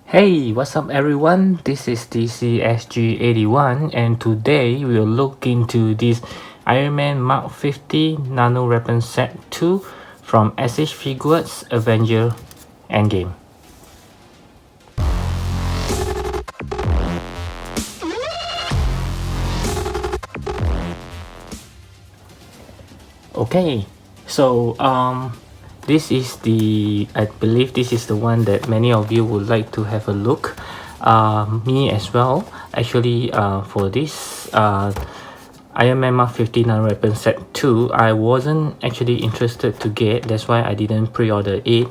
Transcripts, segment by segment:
Hey, what's up everyone? This is DCSG81 and today we'll look into this Iron Man Mark 50 Nano Weapon Set 2 from SH Figuarts Avenger Endgame. Okay, so this is I believe this is the one that many of you would like to have a look. Me as well. Actually, for this Iron Man Mark 50 Nano Weapon Set 2, I wasn't actually interested to get. That's why I didn't pre-order it.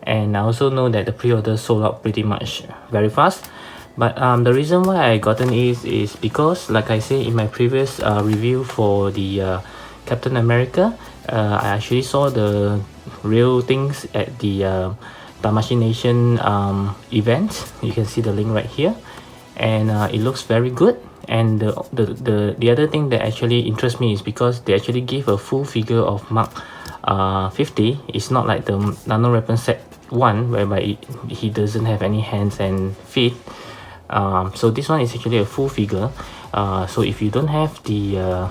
And I also know that the pre-order sold out pretty much very fast. But the reason why I gotten is because, like I say in my previous review for the Captain America, I actually saw the real things at the Tamashii Nation event. You can see the link right here, and it looks very good. And the other thing that actually interests me is because they actually give a full figure of Mark 50. It's not like the Nano Weapon Set 1 whereby he doesn't have any hands and feet. So this one is actually a full figure. So if you don't have the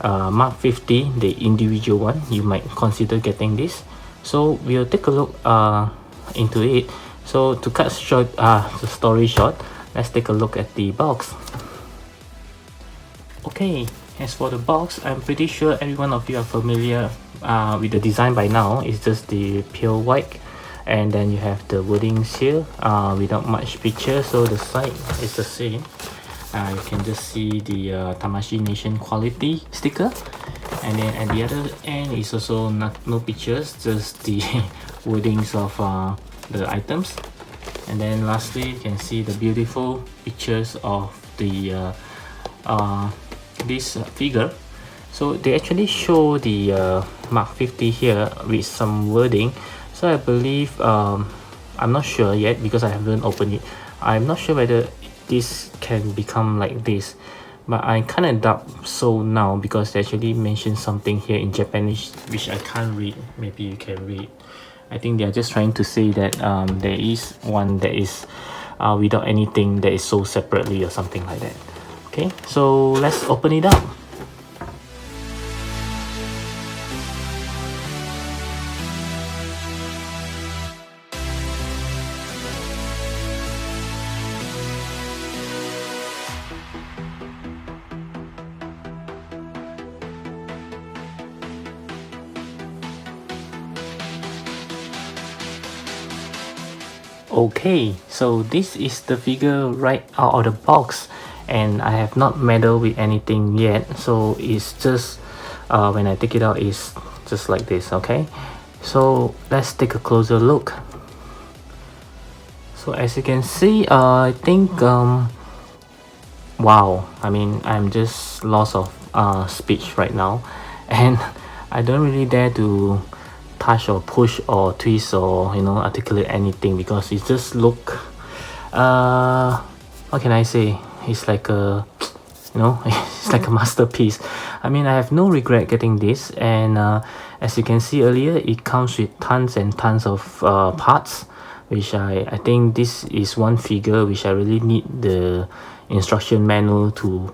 Mark 50, the individual one, you might consider getting this. So we'll take a look into it. So to cut short the story short, let's take a look at the box. Okay, as for the box, I'm pretty sure every one of you are familiar with the design by now. It's just the pure white, and then you have the wordings here without much picture, so the side is the same. You can just see the Tamashii Nation quality sticker, and then at the other end is also no pictures, just the wordings of the items. And then lastly, you can see the beautiful pictures of the this figure. So they actually show the Mark 50 here with some wording. So I believe I'm not sure yet because I haven't opened it. I'm not sure whether this can become like this, but I kind of doubt so now because they actually mentioned something here in Japanese which I can't read. Maybe you can read. I think they are just trying to say that there is one that is without anything, that is sold separately or something like that. Okay, so let's open it up. Okay, so this is the figure right out of the box, and I have not meddled with anything yet, so it's just when I take it out, it's just like this. Okay, so let's take a closer look. So as you can see, I think wow, I mean, I'm just lost of speech right now, and I don't really dare to touch or push or twist or articulate anything because it just look what can I say, it's like a it's like a masterpiece. I mean, I have no regret getting this, and as you can see earlier, it comes with tons and tons of parts, which I think this is one figure which I really need the instruction manual to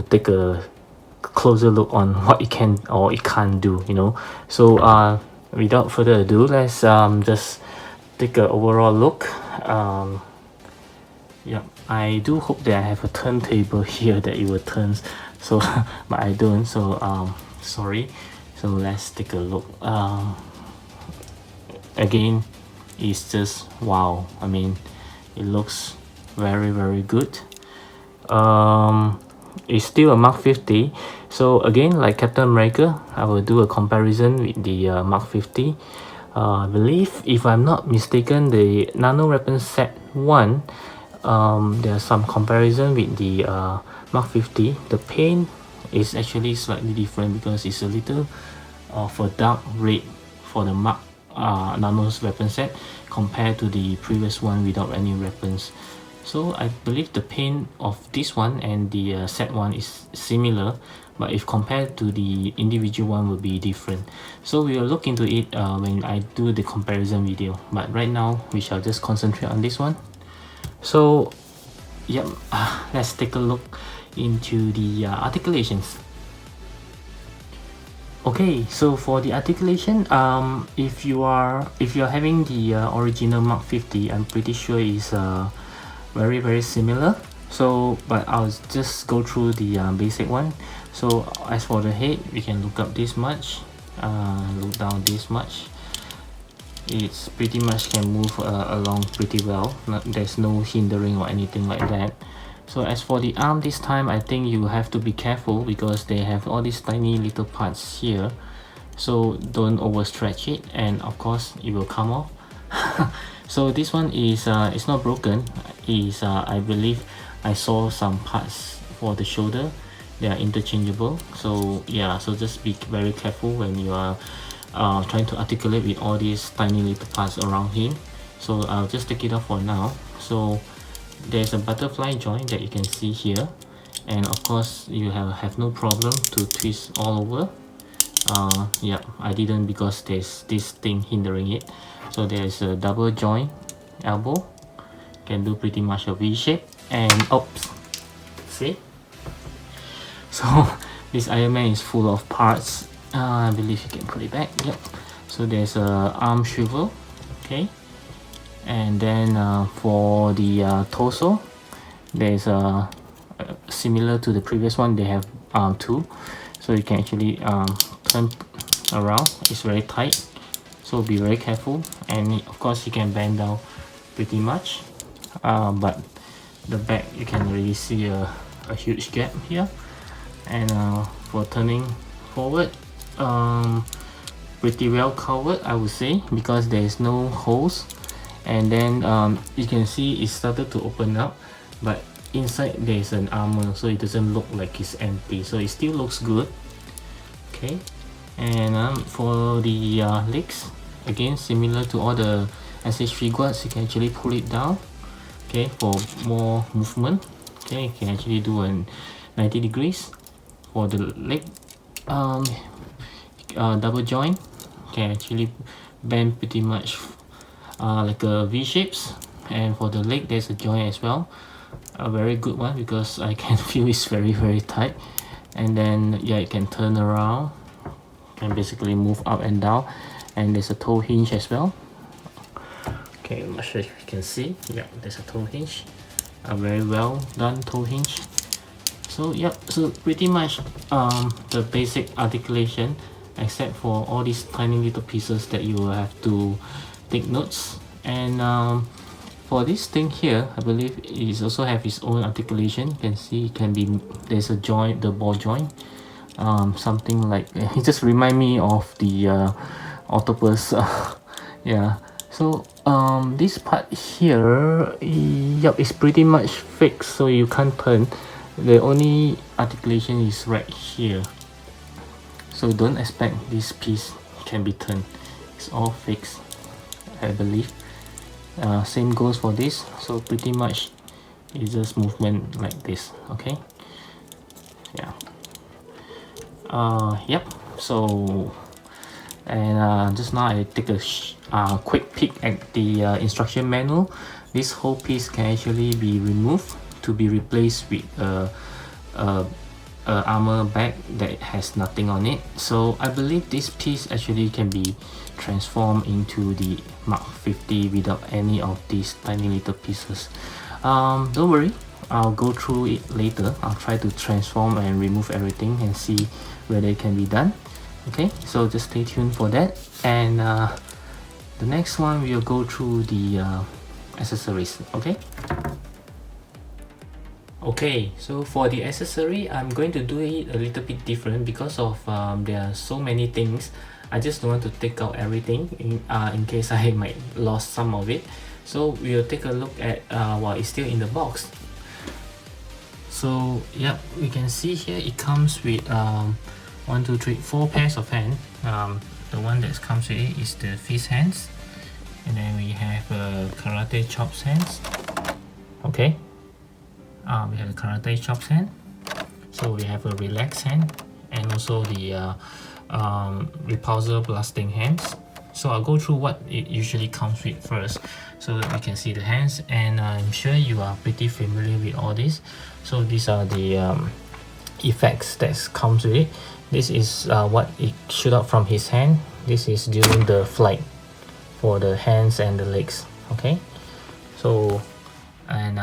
take a closer look on what it can or it can't do. So without further ado, let's just take an overall look. Yeah, I do hope that I have a turntable here that it will turn, so but I don't, so sorry. So let's take a look. Again, it's just wow. I mean, it looks very good. It's still a Mark 50. So again, like Captain America, I will do a comparison with the Mark 50. I believe, if I'm not mistaken, the Nano Weapon Set 1, there's some comparison with the Mark 50. The paint is actually slightly different because it's a little of a dark red for the Mark Nano's weapon set compared to the previous one without any weapons. So I believe the paint of this one and the set one is similar, but if compared to the individual one will be different. So we will look into it when I do the comparison video, but right now we shall just concentrate on this one. So yep, let's take a look into the articulations. Okay, so for the articulation, if you're having the original Mark 50, I'm pretty sure is very similar. So, but I'll just go through the basic one. So, as for the head, we can look up this much, look down this much. It's pretty much can move along pretty well. There's no hindering or anything like that. So as for the arm this time, I think you have to be careful because they have all these tiny little parts here. So don't overstretch it, and of course it will come off. So this one is it's not broken. Is I believe I saw some parts for the shoulder. They are interchangeable. So yeah, so just be very careful when you are trying to articulate with all these tiny little parts around him. So I'll just take it off for now. So there's a butterfly joint that you can see here, and of course you have no problem to twist all over. Yeah, I didn't because there's this thing hindering it. So there's a double joint elbow, can do pretty much a V shape, and oops, see. So this Iron Man is full of parts. I believe you can put it back. Yep. So there's a arm swivel, okay, and then for the torso, there's similar to the previous one. They have two, so you can actually turn around. It's very tight, so be very careful. And of course, you can bend down pretty much, but the back you can really see a huge gap here. And for turning forward, pretty well covered, I would say, because there is no holes. And then you can see it started to open up, but inside there is an armor, so it doesn't look like it's empty, so it still looks good. Okay, and for the legs, again similar to all the SH guards, you can actually pull it down, okay, for more movement. Okay, you can actually do a 90 degrees. For the leg, double joint, can actually bend pretty much like a V shapes. And for the leg, there's a joint as well, a very good one because I can feel it's very tight. And then yeah, you can turn around and basically move up and down, and there's a toe hinge as well. Okay, I'm not sure if you can see. Yeah, there's a toe hinge, a very well done toe hinge. So yep, so pretty much the basic articulation, except for all these tiny little pieces that you will have to take notes. And for this thing here, I believe it also have its own articulation. You can see it can be, there's a joint, the ball joint, something like it just remind me of the octopus. Yeah, so this part here, yep, is pretty much fixed, so you can't turn. The only articulation is right here, so don't expect this piece can be turned. It's all fixed, I believe. Same goes for this, so pretty much it's just movement like this. Okay, yeah. Yep, so and just now I take a quick peek at the instruction manual. This whole piece can actually be removed to be replaced with a armor bag that has nothing on it. So I believe this piece actually can be transformed into the Mark 50 without any of these tiny little pieces. Don't worry, I'll go through it later. I'll try to transform and remove everything and see whether it can be done. Okay, so just stay tuned for that. And the next one we'll go through the accessories. Okay, so for the accessory, I'm going to do it a little bit different because of there are so many things. I just don't want to take out everything in case I might lost some of it. So we'll take a look at while it's still in the box. So yep, we can see here it comes with 1, 2, 3, 4 pairs of hands. The one that comes with it is the fist hands, and then we have karate chops hands. Okay. We have a karate chops hand, so we have a relaxed hand, and also the repulsor blasting hands. So I'll go through what it usually comes with first, so that you can see the hands, and I'm sure you are pretty familiar with all this. So these are the effects that comes with it. This is what it shoot out from his hand. This is during the flight for the hands and the legs. Okay, so and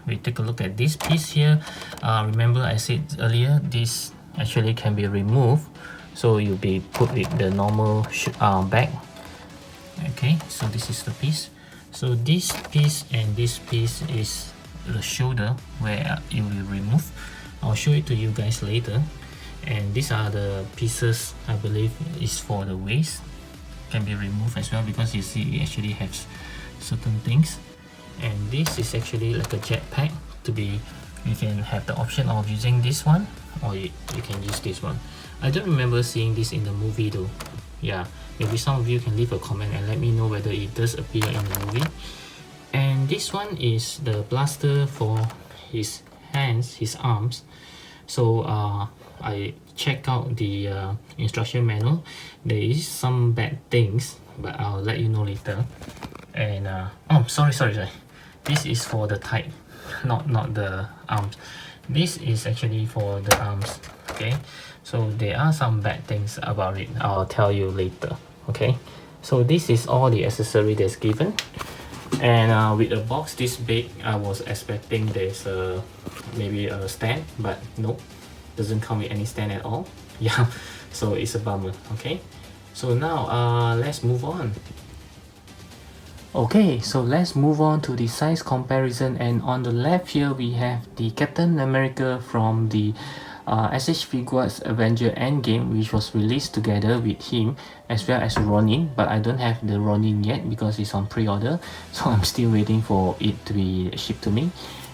we take a look at this piece here. Remember I said earlier, this actually can be removed, so you'll be put with the normal bag. Okay, so this is the piece. So this piece and this piece is the shoulder where it will remove. I'll show it to you guys later. And these are the pieces, I believe is for the waist, can be removed as well, because you see it actually has certain things. And this is actually like a jetpack. To be, you can have the option of using this one, or you can use this one. I don't remember seeing this in the movie though. Yeah, maybe some of you can leave a comment and let me know whether it does appear in the movie. And this one is the blaster for his hands, his arms. So I check out the instruction manual. There is some bad things, but I'll let you know later. And oh, sorry, this is for the type, not the arms. This is actually for the arms. Okay, so there are some bad things about it, I'll tell you later. Okay, so this is all the accessory that's given. And with a box this big, I was expecting there's maybe a stand, but nope, doesn't come with any stand at all. Yeah, so it's a bummer. Okay, so now let's move on. Okay, so let's move on to the size comparison, and on the left here we have the Captain America from the SH Figuarts Avenger Endgame, which was released together with him, as well as Ronin, but I don't have the Ronin yet because it's on pre-order, so I'm still waiting for it to be shipped to me.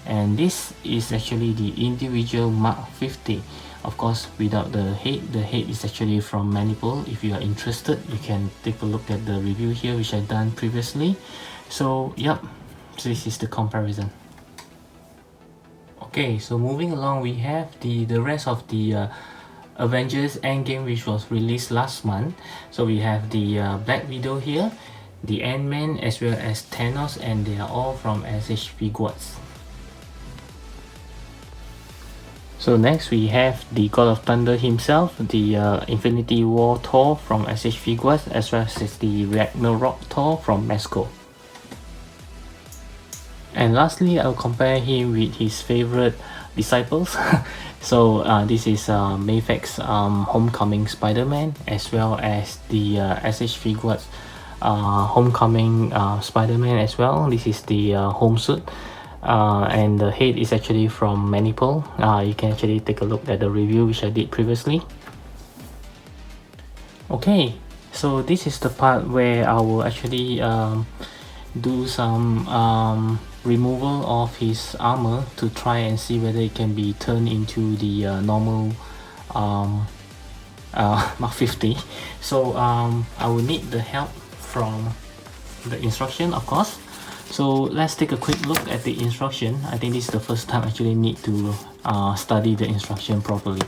And this is actually the individual Mark 50. Of course, without the head is actually from Manipul. If you are interested, you can take a look at the review here, which I've done previously. So yep, this is the comparison. Okay, so moving along, we have the rest of the Avengers Endgame, which was released last month. So we have the Black Widow here, the Ant-Man, as well as Thanos, and they are all from SH Figuarts. So next we have the God of Thunder himself, the Infinity War Thor from SH Figuarts, as well as the Ragnarok Thor from Mezco. And lastly, I'll compare him with his favorite disciples. So this is Mafek's Homecoming Spider-Man, as well as the SH Figuarts Homecoming Spider-Man as well. This is the home suit. And the head is actually from Manipul. You can actually take a look at the review which I did previously. Okay, so this is the part where I will actually do some removal of his armor to try and see whether it can be turned into the normal Mark 50. So I will need the help from the instruction, of course. So let's take a quick look at the instruction. I think this is the first time I actually need to study the instruction properly.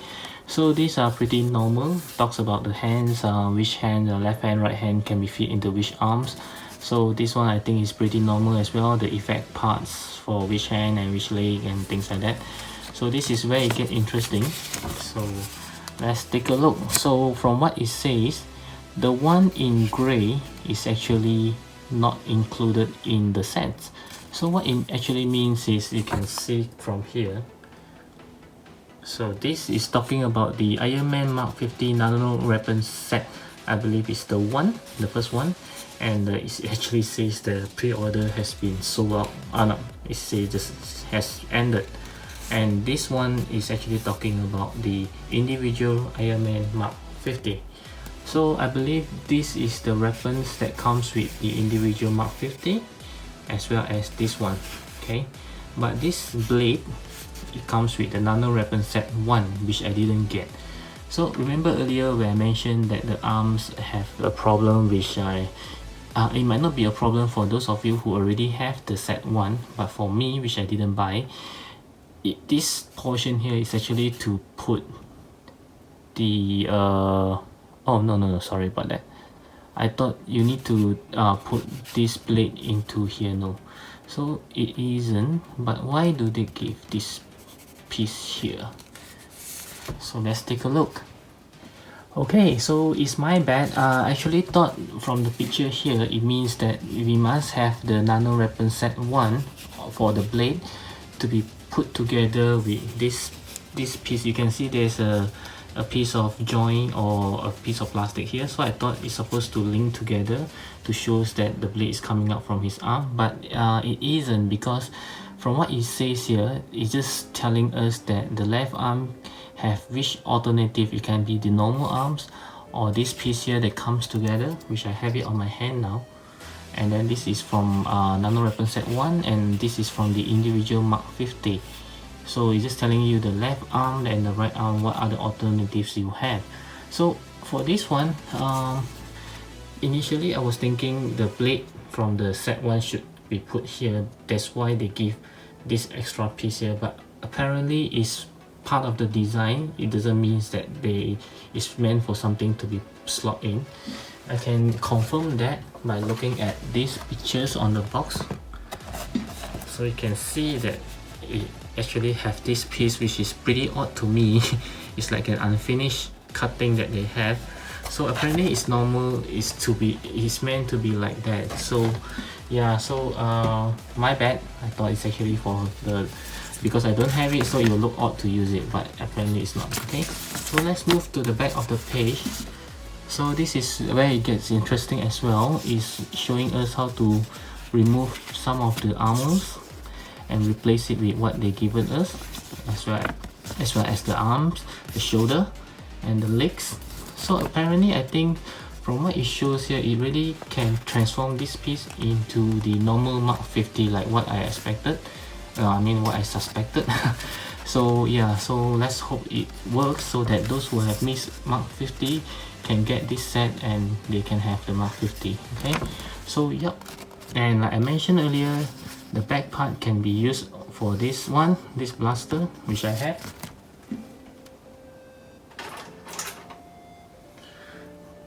So these are pretty normal. Talks about the hands, which hand, the left hand, right hand can be fit into which arms. So this one I think is pretty normal as well. The effect parts for which hand and which leg and things like that. So this is where it gets interesting. So let's take a look. So from what it says, the one in gray is actually not included in the sets. So what it actually means is, you can see from here. So this is talking about the Iron Man Mark 50 Nano Weapons set. I believe it's the first one, and it actually says the pre-order has been sold out. No, it says just has ended. And this one is actually talking about the individual Iron Man Mark 50. So I believe this is the reference that comes with the individual Mark 50, as well as this one. Okay, but this blade, it comes with the Nano Weapon Set 1, which I didn't get. So remember earlier when I mentioned that the arms have a problem, which it might not be a problem for those of you who already have the set 1, but for me, which I didn't buy, this portion here is actually to put the oh no, sorry about that. I thought you need to put this blade into here. No, so it isn't. But why do they give this piece here? So let's take a look. Okay, so it's my bad. I actually thought from the picture here, it means that we must have the Nano Weapon Set 1 for the blade to be put together with this piece. You can see there's a piece of joint or a piece of plastic here. So I thought it's supposed to link together to show that the blade is coming out from his arm. But it isn't, because from what it says here, it's just telling us that the left arm have which alternative. It can be the normal arms or this piece here that comes together, which I have it on my hand now. And then this is from Nano Weapon Set 1, and this is from the individual Mark 50. So it's just telling you the left arm and the right arm, what other alternatives you have. So for this one, initially I was thinking the blade from the set 1 should be put here. That's why they give this extra piece here, but apparently it's part of the design. It doesn't mean that it's meant for something to be slot in. I can confirm that by looking at these pictures on the box. So you can see that it actually have this piece, which is pretty odd to me. It's like an unfinished cutting that they have. So apparently it's normal, it's meant to be like that. So yeah, so my bad. I thought it's actually for the, because I don't have it, so it will look odd to use it, but apparently it's not. Okay, so let's move to the back of the page. So this is where it gets interesting as well, is showing us how to remove some of the armors and replace it with what they given us, as well as the arms, the shoulder, and the legs. So apparently, I think from what it shows here, it really can transform this piece into the normal Mark 50, like what I expected. What I suspected. So yeah, so let's hope it works, so that those who have missed Mark 50 can get this set and they can have the Mark 50. Okay, so yep, and like I mentioned earlier, the back part can be used for this one, this blaster, which I have.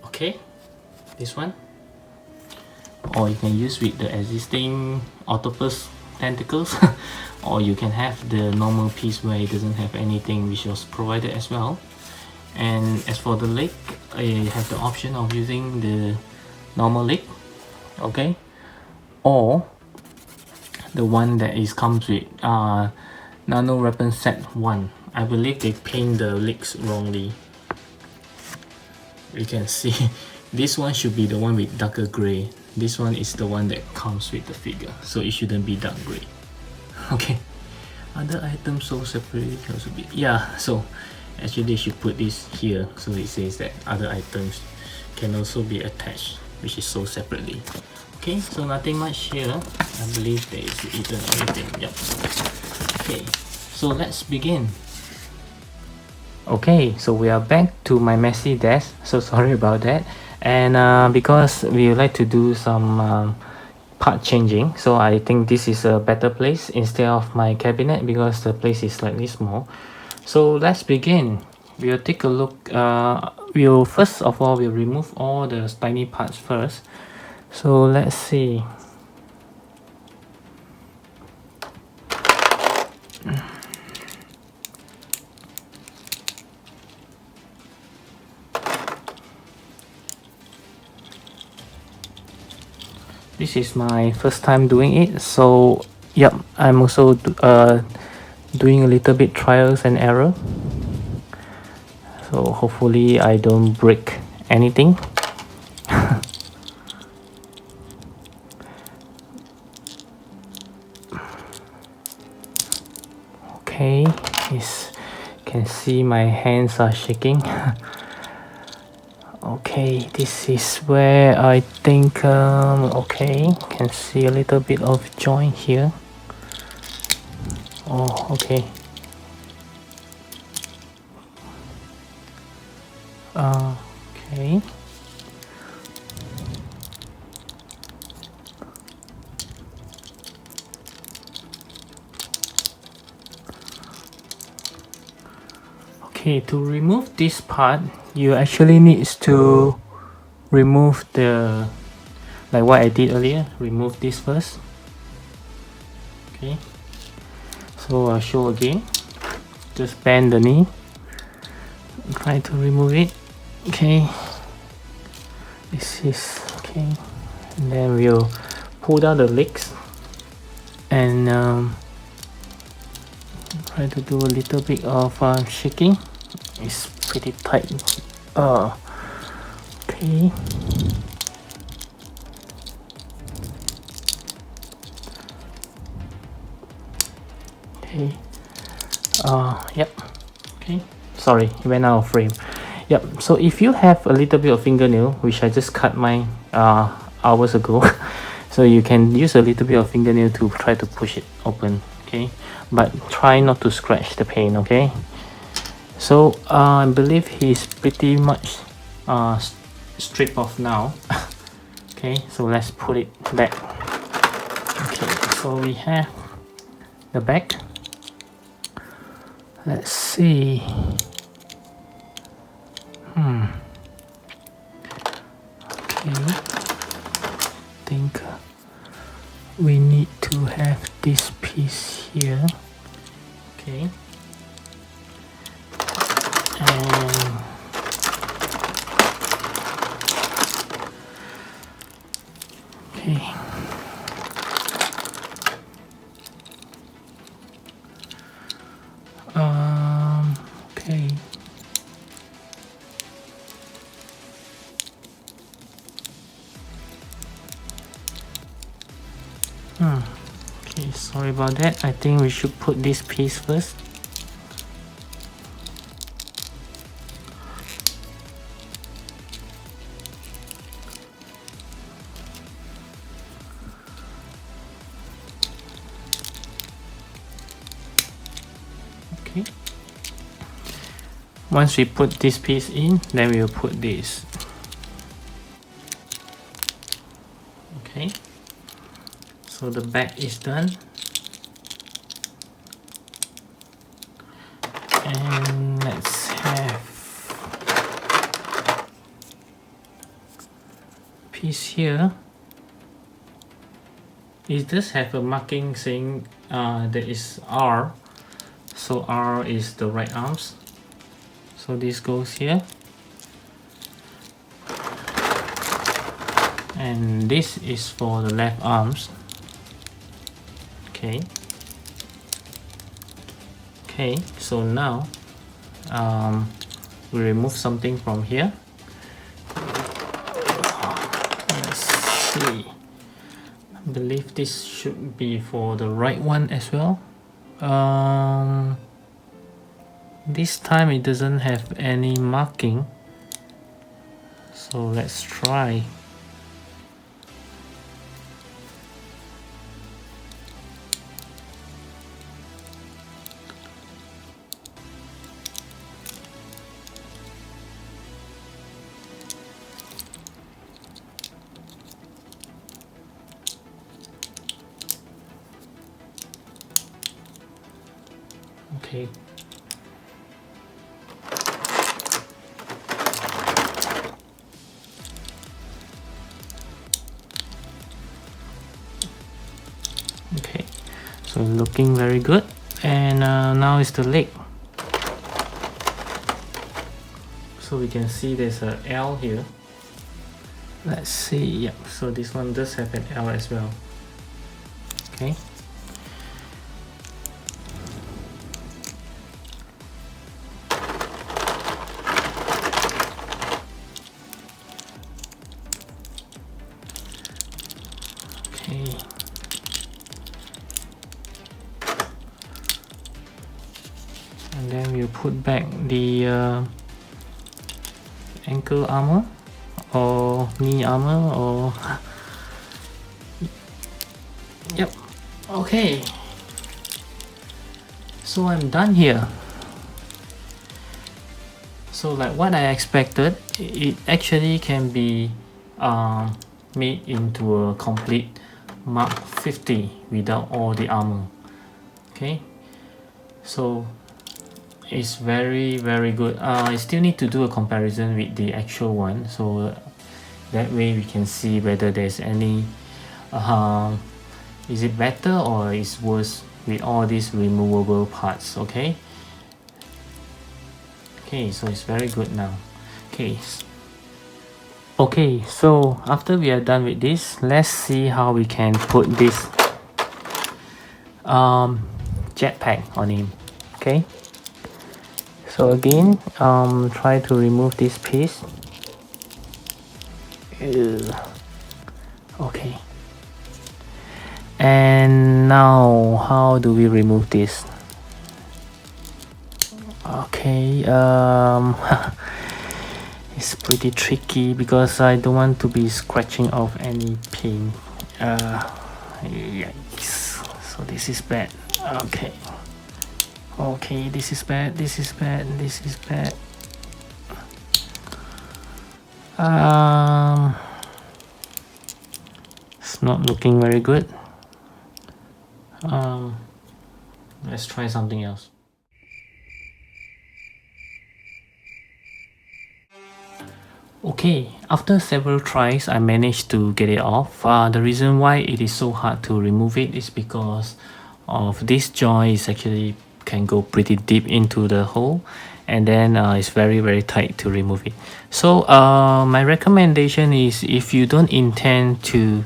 Okay, this one, or you can use with the existing octopus tentacles. Or you can have the normal piece where it doesn't have anything, which was provided as well. And as for the leg, you have the option of using the normal leg, okay, or the one that comes with Nano Weapon Set 1. I believe they paint the legs wrongly. You can see this one should be the one with darker gray. This one is the one that comes with the figure, so it shouldn't be dark gray. Okay, other items sold separately can also be, yeah, so actually they should put this here, so it says that other items can also be attached, which is sold separately. Okay, so nothing much here. I believe there is eaten everything. Yep. Okay, so let's begin. Okay, so we are back to my messy desk, so sorry about that. And because we would like to do some part changing, so I think this is a better place instead of my cabinet, because the place is slightly small. So let's begin. We'll take a look. We'll first of all, we'll remove all the tiny parts first. So let's see. This is my first time doing it, so yep, I'm also doing a little bit trials and error. So hopefully I don't break anything. Okay, you can see my hands are shaking. Okay, this is where I think, okay, can see a little bit of joint here. Oh, okay. Okay. Okay, to remove this part, you actually need to remove the, like what I did earlier, remove this first. Okay, so I'll show again. Just bend the knee, try to remove it. Okay, this is okay, and then we'll pull down the legs and try to do a little bit of shaking. It's pretty tight. Okay. Okay. Yep. Okay. Sorry, it went out of frame. Yep. So if you have a little bit of fingernail, which I just cut mine hours ago, so you can use a little bit of fingernail to try to push it open. Okay, but try not to scratch the paint. Okay. So I believe he's pretty much stripped off now. Okay, so let's put it back. Okay, so we have the back. Let's see. Okay. Think we need to have this piece here. Okay. And okay. Okay. Okay, sorry about that. I think we should put this piece first. Okay. Once we put this piece in, then we'll put this. Okay. So the back is done. And let's have piece here. It does have a marking saying there is R. So R is the right arms. So this goes here. And this is for the left arms. Okay. Okay, so now we remove something from here. Let's see. I believe this should be for the right one as well. This time it doesn't have any marking, so let's try. Okay. Okay, so looking very good. And now is the leg. So we can see there's a L here. Let's see. Yep, so this one does have an L as well. Okay. Okay. And then we'll put back the ankle armor or knee armor or yep. Okay, so I'm done here. So like what I expected, it actually can be made into a complete Mark 50 without all the armor. Okay, so it's very good. I still need to do a comparison with the actual one, so That way we can see whether there's any is it better or is worse with all these removable parts. Okay, so it's very good now. Okay, so after we are done with this, let's see how we can put this jetpack on him. Okay, so again, try to remove this piece. Okay, and now how do we remove this? Okay, it's pretty tricky because I don't want to be scratching off any pin. Yikes. So this is bad. Okay, this is bad. It's not looking very good. Let's try something else. Okay, after several tries, I managed to get it off. The reason why it is so hard to remove it is because of this joint is actually can go pretty deep into the hole, and then it's very tight to remove it. So my recommendation is if you don't intend to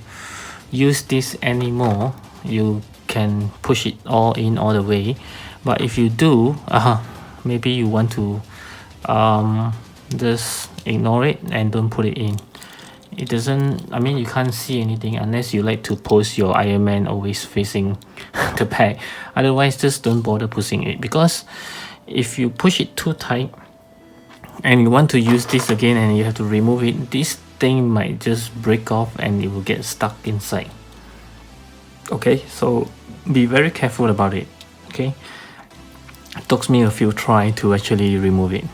use this anymore, you can push it all in all the way. But if you do, maybe you want to just ignore it and don't put it in. It doesn't, I mean, you can't see anything unless you like to pose your Iron Man always facing the back. Otherwise, just don't bother pushing it, because if you push it too tight and you want to use this again and you have to remove it, this thing might just break off and it will get stuck inside. Okay, so be very careful about it. Okay, it took me a few tries to actually remove it.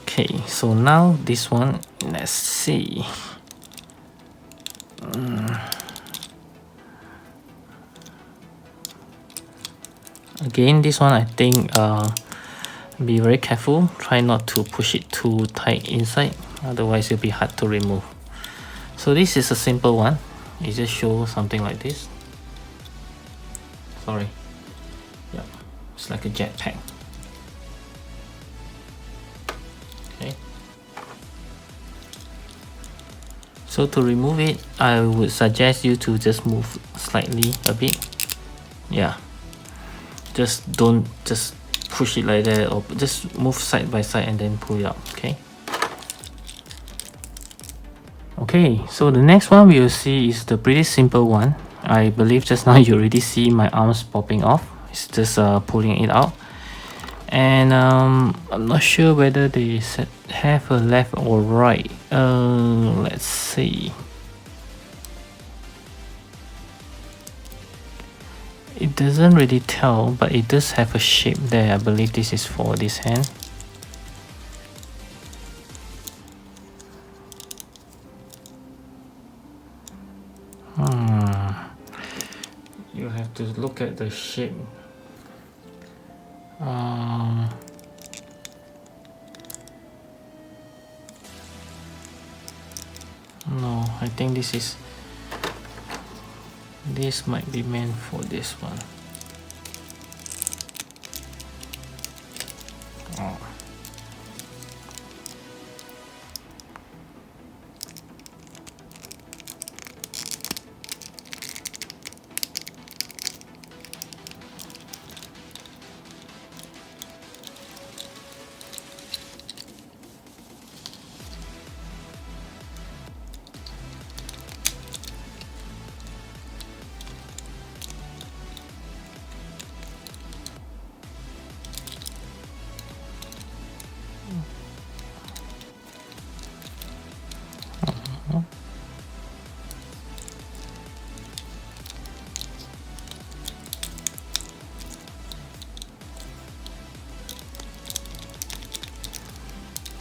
Okay, so now this one, let's see. Again, this one I think be very careful. Try not to push it too tight inside, otherwise it'll be hard to remove. So this is a simple one. It just shows something like this. Sorry. Yeah, it's like a jetpack. Okay. So to remove it, I would suggest you to just move slightly a bit. Yeah. Just don't just push it like that, or just move side by side and then pull it out. Okay, so the next one we'll see is the pretty simple one. I believe just now you already see my arms popping off. It's just pulling it out. And I'm not sure whether they have a left or right. Let's see. It doesn't really tell, but it does have a shape there. I believe this is for this hand. You have to look at the shape. No, I think this might be meant for this one.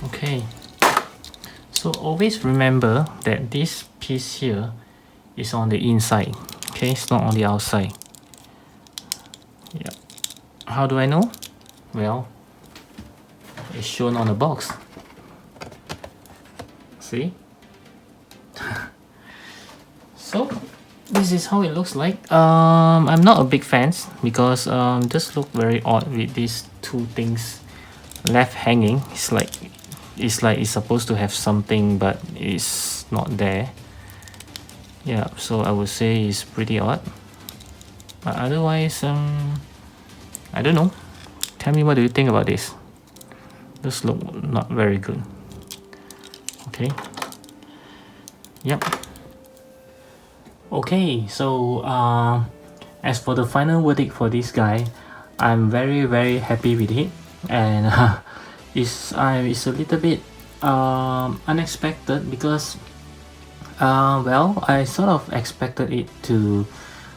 Okay, so always remember that this piece here is on the inside. Okay, it's not on the outside. Yeah. How do I know? Well, it's shown on the box. See? So this is how it looks like. I'm not a big fan because just look very odd with these two things left hanging. It's supposed to have something, but it's not there. Yeah, so I would say it's pretty odd. But otherwise, I don't know. Tell me, what do you think about this? This look not very good. Okay. Yep. Okay, so as for the final verdict for this guy, I'm very happy with it, and it's a little bit unexpected because well, I sort of expected it to,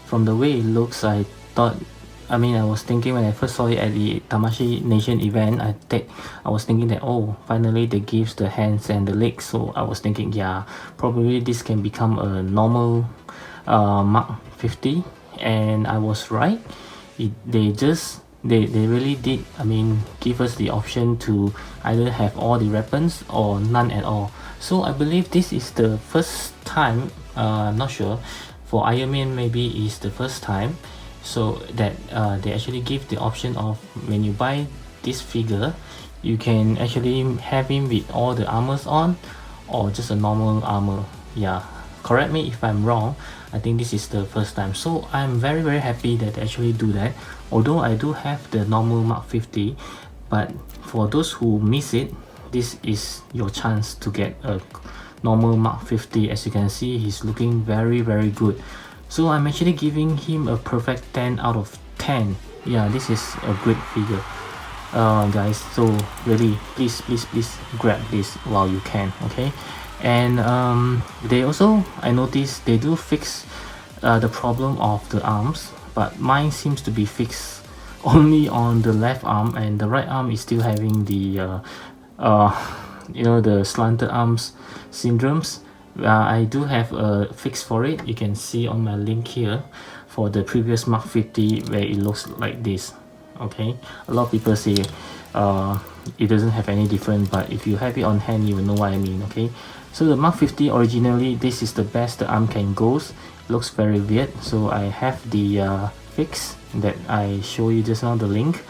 from the way it looks. I was thinking when I first saw it at the Tamashii Nation event, I was thinking that, oh, finally they gives the hands and the legs. So I was thinking, yeah, probably this can become a normal Mark 50, and I was right. They really did, give us the option to either have all the weapons or none at all. So I believe this is the first time, I'm not sure, for Iron Man maybe is the first time, so that they actually give the option of, when you buy this figure, you can actually have him with all the armors on or just a normal armor. Yeah, correct me if I'm wrong. I think this is the first time, so I'm very happy that they actually do that. Although I do have the normal Mark 50, but for those who miss it, this is your chance to get a normal Mark 50. As you can see, he's looking very good. So I'm actually giving him a perfect 10 out of 10. Yeah, this is a great figure, guys. So really, please grab this while you can. Okay. And they also, I noticed they do fix the problem of the arms, but mine seems to be fixed only on the left arm, and the right arm is still having the the slanted arms syndromes. I do have a fix for it. You can see on my link here for the previous Mark 50 where it looks like this. Okay, a lot of people say it doesn't have any difference, but if you have it on hand, you will know what I mean. Okay, so the Mark 50 originally, this is the best the arm can goes. Looks very weird, so I have the fix that I show you just now, the link.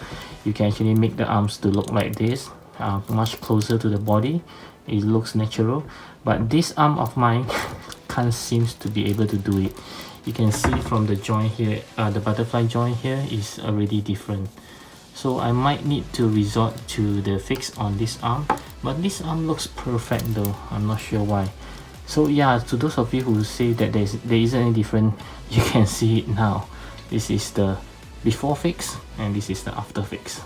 You can actually make the arms to look like this, much closer to the body. It looks natural, but this arm of mine can't seems to be able to do it. You can see from the joint here, the butterfly joint here is already different. So I might need to resort to the fix on this arm, but this arm looks perfect though. I'm not sure why. So yeah, to those of you who say that there isn't any different, you can see it now. This is the before fix and this is the after fix.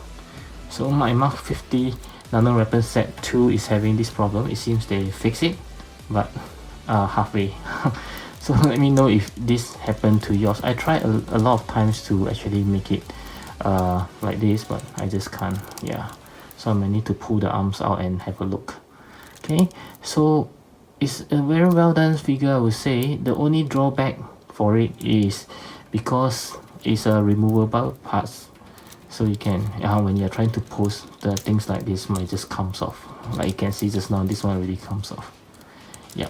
So my Mark 50 Nano Weapon Set 2 is having this problem. It seems they fix it, but halfway. So let me know if this happened to yours. I tried a lot of times to actually make it like this, but I just can't. Yeah, so I might need to pull the arms out and have a look. Okay, so it's a very well done figure, I would say. The only drawback for it is because it's a removable parts, so you can, when you're trying to pose, the things like this might just comes off. Like you can see just now, this one already comes off. Yeah,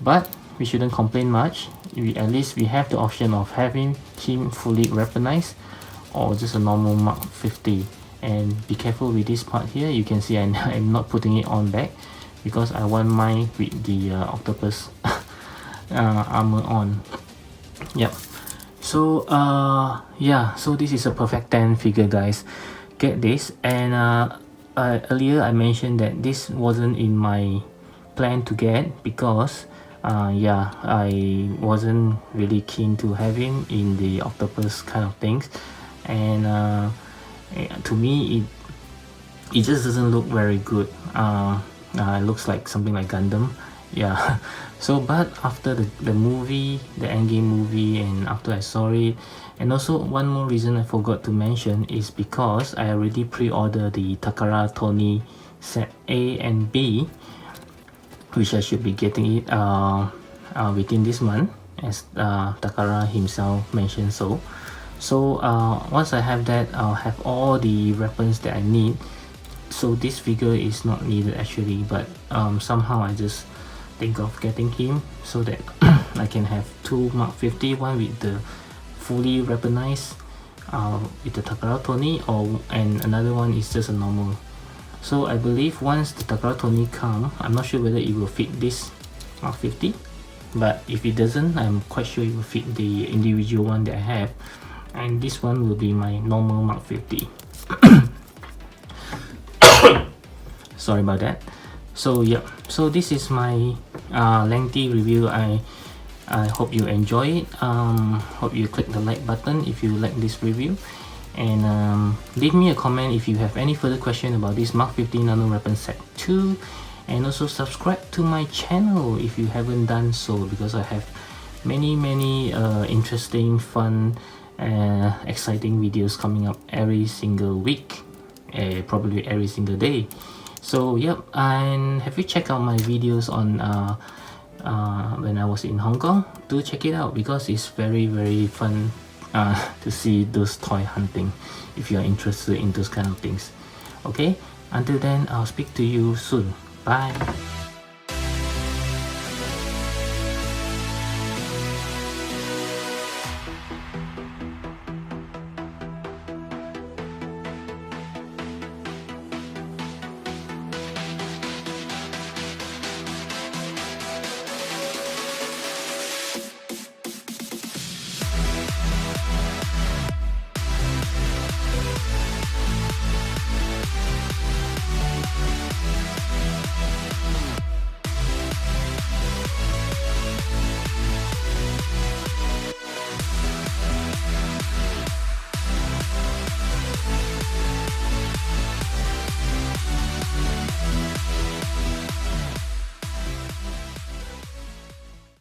but we shouldn't complain much. At least we have the option of having him fully weaponized or just a normal Mark 50. And be careful with this part here. You can see I'm not putting it on back because I want mine with the octopus armor on. Yep. So yeah, so this is a perfect 10 figure, guys. Get this. And earlier I mentioned that this wasn't in my plan to get because yeah, I wasn't really keen to have him in the octopus kind of things, and to me it just doesn't look very good. It looks like something like Gundam. Yeah. So but after the movie, the Endgame movie, and after I saw it, and also one more reason I forgot to mention is because I already pre-ordered the Takara Tony set A and B, which I should be getting it within this month, as Takara himself mentioned so. So once I have that, I'll have all the weapons that I need. So this figure is not needed actually, but somehow I just think of getting him so that I can have two Mark 50, one with the fully weaponized with the Takara Tomy, and another one is just a normal. So I believe once the Takara Tomy come, I'm not sure whether it will fit this Mark 50, but if it doesn't, I'm quite sure it will fit the individual one that I have, and this one will be my normal Mark 50. Sorry about that. So yeah, so this is my lengthy review. I hope you enjoy it. Hope you click the like button if you like this review, and leave me a comment if you have any further question about this Mark 50 Nano Weapon Set 2, and also subscribe to my channel if you haven't done so, because I have many interesting, fun, exciting videos coming up every single week, probably every single day. So yep, and have you checked out my videos on when I was in Hong Kong? Do check it out, because it's very fun to see those toy hunting if you are interested in those kind of things. Okay, until then, I'll speak to you soon. Bye.